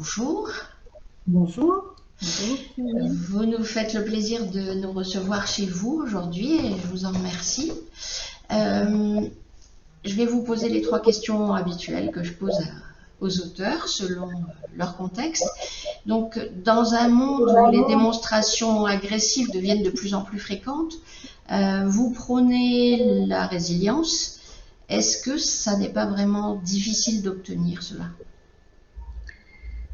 bonjour. Bonjour. Bonjour, Sylvie. Vous nous faites le plaisir de nous recevoir chez vous aujourd'hui et je vous en remercie. Je vais vous poser les trois questions habituelles que je pose aux auteurs selon leur contexte. Donc, dans un monde où les démonstrations agressives deviennent de plus en plus fréquentes, vous prônez la résilience. Est-ce que ça n'est pas vraiment difficile d'obtenir cela?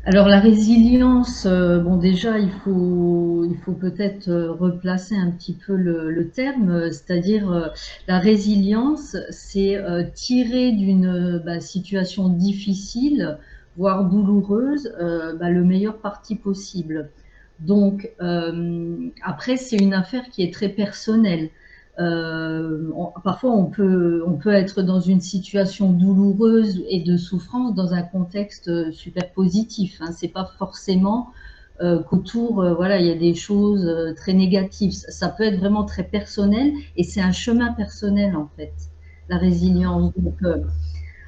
Alors la résilience, bon déjà il faut peut-être replacer un petit peu le terme, c'est-à-dire la résilience, c'est tirer d'une situation difficile, voire douloureuse, le meilleur parti possible. Donc après c'est une affaire qui est très personnelle. Parfois on peut être dans une situation douloureuse et de souffrance dans un contexte super positif. Hein. C'est pas forcément qu'autour, voilà, il y a des choses très négatives. Ça peut être vraiment très personnel et c'est un chemin personnel en fait, la résilience. Donc,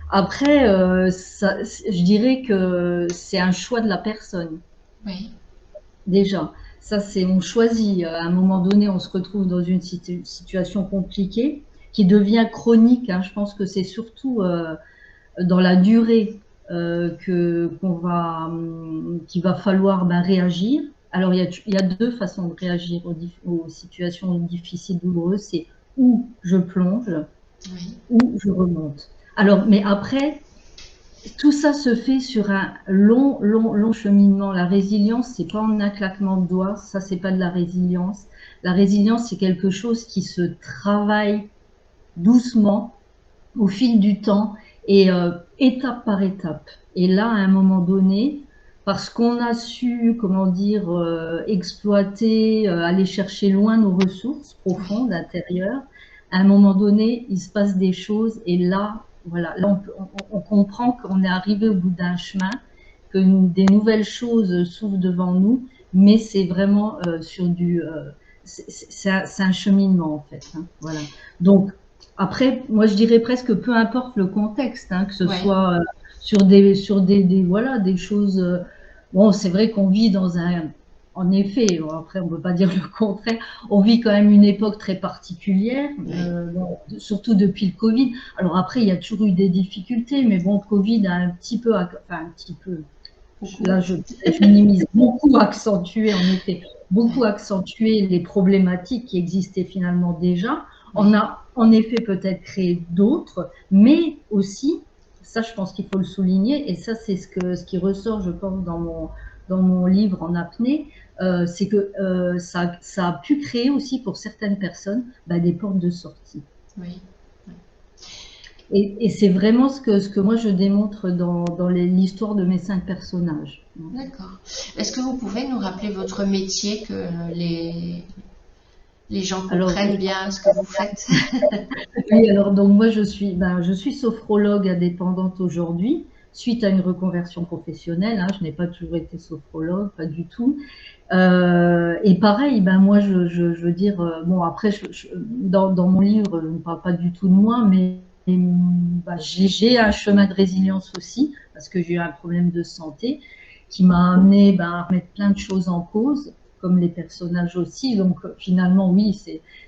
après, je dirais que c'est un choix de la personne. Oui. Déjà, ça c'est on choisit. À un moment donné, on se retrouve dans une situation compliquée qui devient chronique. Hein. Je pense que c'est surtout dans la durée qu'il va falloir réagir. Alors il y a deux façons de réagir aux situations difficiles, douloureuses. C'est où je plonge, Oui. ou je remonte. Alors, mais après, tout ça se fait sur un long cheminement. La résilience, c'est pas en un claquement de doigts. Ça, c'est pas de la résilience. La résilience, c'est quelque chose qui se travaille doucement au fil du temps et étape par étape. Et là, à un moment donné, parce qu'on a su, comment dire, exploiter, aller chercher loin nos ressources Oui. profondes, intérieures, à un moment donné, il se passe des choses et là, voilà, là on comprend qu'on est arrivé au bout d'un chemin, que des nouvelles choses s'ouvrent devant nous, mais c'est vraiment sur du... c'est un cheminement en fait. Hein, voilà. Donc, après, moi je dirais presque peu importe le contexte, hein, que ce Oui. soit voilà, des choses. Bon, c'est vrai qu'on vit dans un. En effet, bon, après on ne peut pas dire le contraire, on vit quand même une époque très particulière, Oui. bon, surtout depuis le Covid. Alors après, il y a toujours eu des difficultés, mais bon, Covid a un petit peu, enfin un petit peu, Beaucoup. là je minimise, beaucoup accentué en effet, beaucoup Oui. accentué les problématiques qui existaient finalement déjà. On Oui. a en effet peut-être créé d'autres, mais aussi, ça je pense qu'il faut le souligner, et ça c'est ce qui ressort je pense dans mon livre en apnée, c'est que ça a pu créer aussi pour certaines personnes des portes de sortie. Oui. Et c'est vraiment ce que moi je démontre dans l'histoire de mes 5 personnages. D'accord. Est-ce que vous pouvez nous rappeler votre métier, que les gens Alors, comprennent bien ce que vous faites? oui, alors donc moi je suis sophrologue indépendante aujourd'hui, suite à une reconversion professionnelle. Hein, je n'ai pas toujours été sophrologue, pas du tout. Et pareil, moi je veux dire, bon après dans mon livre, je ne parle pas du tout de moi, mais j'ai un chemin de résilience aussi, parce que j'ai eu un problème de santé qui m'a amené à remettre plein de choses en cause, comme les personnages aussi. Donc finalement, oui,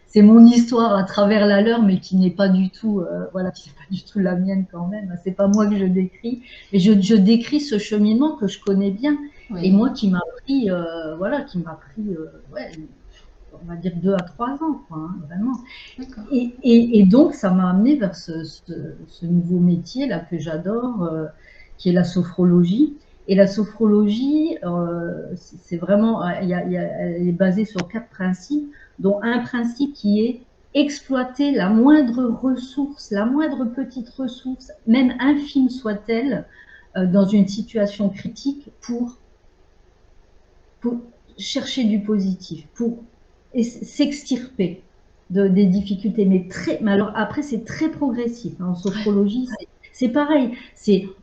c'est mon histoire à travers la leur, mais qui n'est pas du tout, voilà, qui n'est pas du tout la mienne quand même. C'est pas moi que je décris, mais je décris ce cheminement que je connais bien et Oui. moi qui m'a pris, voilà, qui m'a pris, ouais, on va dire 2 à 3 ans, quoi, hein, vraiment. D'accord. Et donc ça m'a amené vers ce nouveau métier là que j'adore, qui est la sophrologie. Et la sophrologie, c'est vraiment, elle est basée sur 4 principes, dont un principe qui est exploiter la moindre ressource, la moindre petite ressource, même infime soit-elle, dans une situation critique pour chercher du positif, pour s'extirper des difficultés. Mais alors après, c'est très progressif. Hein, en sophrologie, c'est pareil.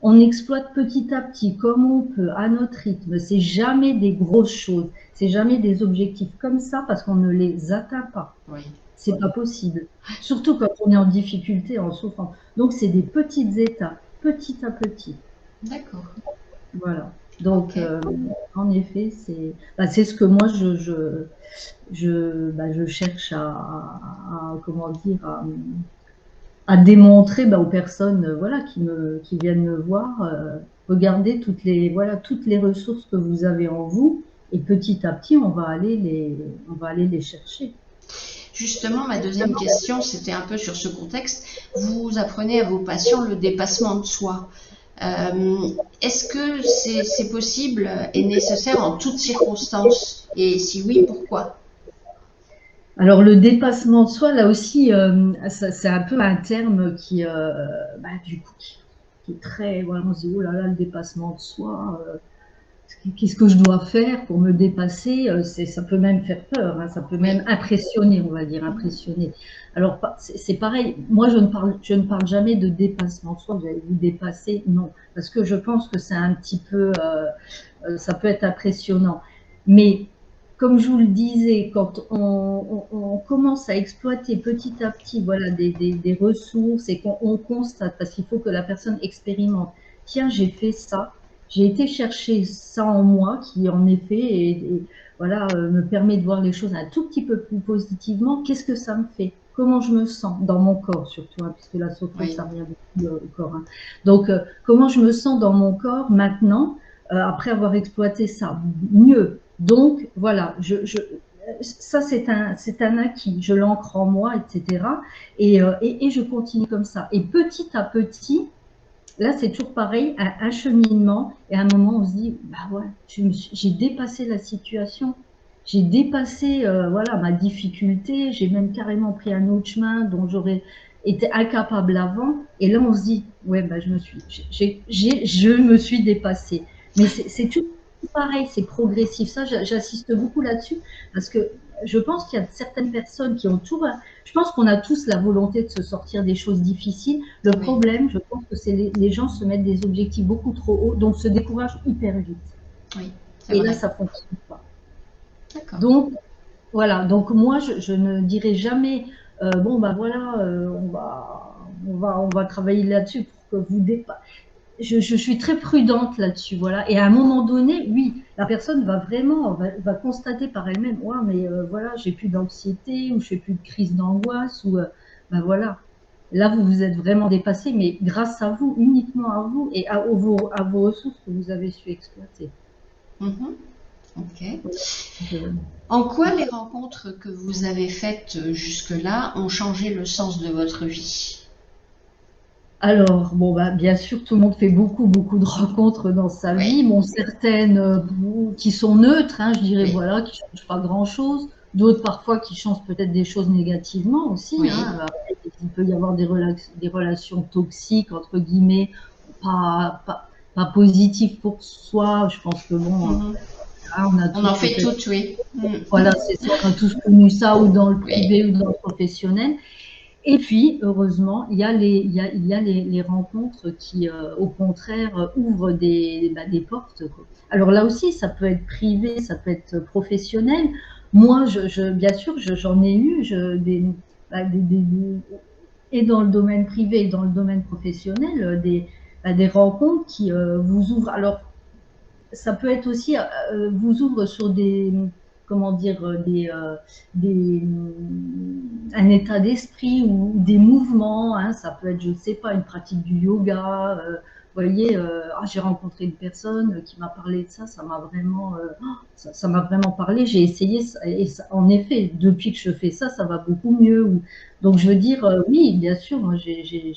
On exploite petit à petit, comme on peut, à notre rythme. C'est jamais des grosses choses. C'est jamais des objectifs comme ça parce qu'on ne les atteint pas. Oui. C'est pas possible. Surtout quand on est en difficulté, en souffrance. Donc, c'est des petites étapes, petit à petit. D'accord. Voilà. Donc, Ok. en effet, c'est ce que moi je cherche comment dire, à démontrer aux personnes voilà, qui viennent me voir. Regardez toutes les ressources que vous avez en vous, et petit à petit, on va aller les chercher. Justement, ma deuxième question, c'était un peu sur ce contexte. Vous apprenez à vos patients le dépassement de soi. Euh, Est-ce que c'est possible et nécessaire en toutes circonstances? Et si oui, pourquoi? Alors le dépassement de soi, là aussi, c'est un peu un terme du coup, qui est très, voilà, on se dit, oh là là, le dépassement de soi, qu'est-ce que je dois faire pour me dépasser? Ça peut même faire peur, hein, ça peut même Oui. impressionner, on va dire, impressionner. Alors c'est pareil, moi je ne parle jamais de dépassement de soi, vous allez vous dépasser, non, parce que je pense que c'est un petit peu, ça peut être impressionnant. Mais comme je vous le disais, quand on commence à exploiter petit à petit voilà, des ressources et qu'on constate, parce qu'il faut que la personne expérimente, tiens, j'ai fait ça, j'ai été chercher ça en moi qui, en effet, voilà, me permet de voir les choses un tout petit peu plus positivement. Qu'est-ce que ça me fait? Comment je me sens dans mon corps, surtout, hein, puisque la sophro, Oui. ça revient beaucoup au corps. Hein. Donc, comment je me sens dans mon corps maintenant, après avoir exploité ça mieux. Donc, voilà, ça, c'est un acquis. Je l'ancre en moi, etc. Et je continue comme ça. Et petit à petit, là, c'est toujours pareil, un cheminement. Et à un moment, on se dit, bah ouais, j'ai dépassé la situation. J'ai dépassé voilà, ma difficulté. J'ai même carrément pris un autre chemin dont j'aurais été incapable avant. Et là, on se dit, ouais, bah, je me suis dépassée. Mais c'est tout pareil, c'est progressif. Ça, j'assiste beaucoup là-dessus parce que je pense qu'il y a certaines personnes qui ont toujours. Je pense qu'on a tous la volonté de se sortir des choses difficiles. Le Oui. problème, je pense que c'est les gens se mettent des objectifs beaucoup trop hauts, donc se découragent hyper vite. Oui. C'est Et là, vrai. ça ne fonctionne pas. D'accord. Donc, voilà. Donc, moi, je ne dirais jamais, bon, bah voilà, on va travailler là-dessus pour que vous dépassez. Je suis très prudente là-dessus, voilà. Et à un moment donné, oui, la personne va vraiment, va constater par elle-même, ouais, mais voilà, j'ai plus d'anxiété ou je fais plus de crise d'angoisse ou, ben voilà. Là, vous vous êtes vraiment dépassé, mais grâce à vous, uniquement à vous et à vos ressources que vous avez su exploiter. Mhm. Ok. Voilà. Je- En quoi les rencontres que vous avez faites jusque-là ont changé le sens de votre vie? Alors, bon, bah, bien sûr, tout le monde fait beaucoup de rencontres dans sa Oui. vie. Bon, certaines qui sont neutres, hein, je dirais, Oui. voilà, qui ne changent pas grand-chose. D'autres, parfois, qui changent peut-être des choses négativement aussi. Oui. Hein. Après, il peut y avoir des relations toxiques, entre guillemets, pas positives pour soi. Je pense que, bon, Mhm. là, on a On en tous fait peut-être, toutes, oui. Mm. voilà, c'est ça, on a tous connu ça, ou dans le Oui. privé ou dans le professionnel. Et puis, heureusement, il y a les rencontres qui, au contraire, ouvrent des portes. Quoi. Alors là aussi, ça peut être privé, ça peut être professionnel. Moi, bien sûr, j'en ai eu bah, et dans le domaine privé et dans le domaine professionnel, des rencontres qui vous ouvrent. Alors, ça peut être aussi, vous ouvre sur comment dire, un état d'esprit ou des mouvements. Hein, ça peut être, je ne sais pas, une pratique du yoga. Vous voyez, j'ai rencontré une personne qui m'a parlé de ça, ça m'a vraiment parlé. J'ai essayé ça, et ça, en effet, depuis que je fais ça, ça va beaucoup mieux. Donc, je veux dire, oui, bien sûr, moi, j'ai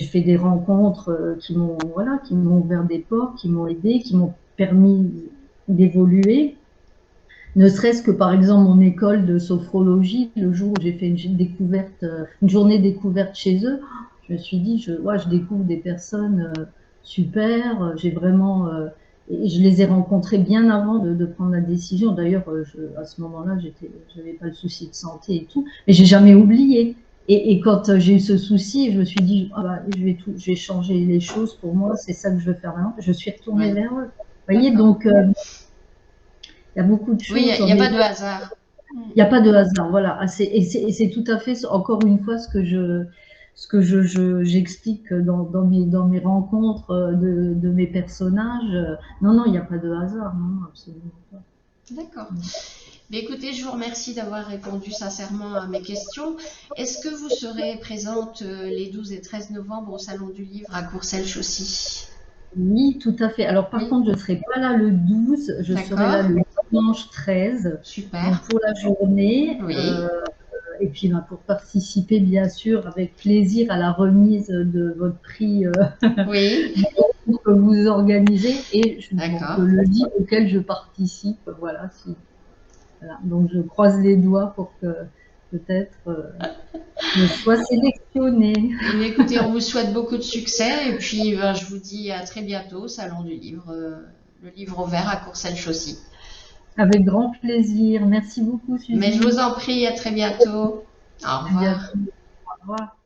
fait des rencontres qui m'ont ouvert des portes, qui m'ont aidé, qui m'ont permis d'évoluer. Ne serait-ce que par exemple mon école de sophrologie, le jour où j'ai fait une journée découverte chez eux, je me suis dit, je découvre des personnes super, j'ai vraiment, et je les ai rencontrées bien avant de prendre la décision. D'ailleurs, à ce moment-là, j'avais pas le souci de santé et tout, mais j'ai jamais oublié. Et quand j'ai eu ce souci, je me suis dit, ah bah, je vais changer les choses pour moi, c'est ça que je veux faire maintenant. Je suis retournée Oui. vers eux. Vous voyez, D'accord. donc il y a beaucoup de Oui, choses. il n'y a, pas de hasard. Mm. Il n'y a pas de hasard, voilà. Et c'est tout à fait, encore une fois, ce que j'explique dans mes rencontres de mes personnages. Non, non, il n'y a pas de hasard, non, absolument pas. D'accord. Mais écoutez, je vous remercie d'avoir répondu sincèrement à mes questions. Est-ce que vous serez présente les 12 et 13 novembre au Salon du Livre à Courcelles-Chaussy? Oui, tout à fait. Alors, par Oui. contre, je ne serai pas là le 12, je serai là D'accord. le dimanche 13, Super. donc pour la journée. Oui. Et puis, ben, pour participer, bien sûr, avec plaisir à la remise de votre prix Oui. que vous organisez et D'accord. le livre auquel je participe. Voilà, voilà. Donc, je croise les doigts pour que peut-être je sois sélectionnée. Eh bien, écoutez, on vous souhaite beaucoup de succès et puis ben, je vous dis à très bientôt au Salon du Livre, le Livre au vert à Courcelles-Chaussy. Avec grand plaisir. Merci beaucoup, Mais je Suzy. vous en prie, à très bientôt. Au À bientôt. revoir. Au revoir.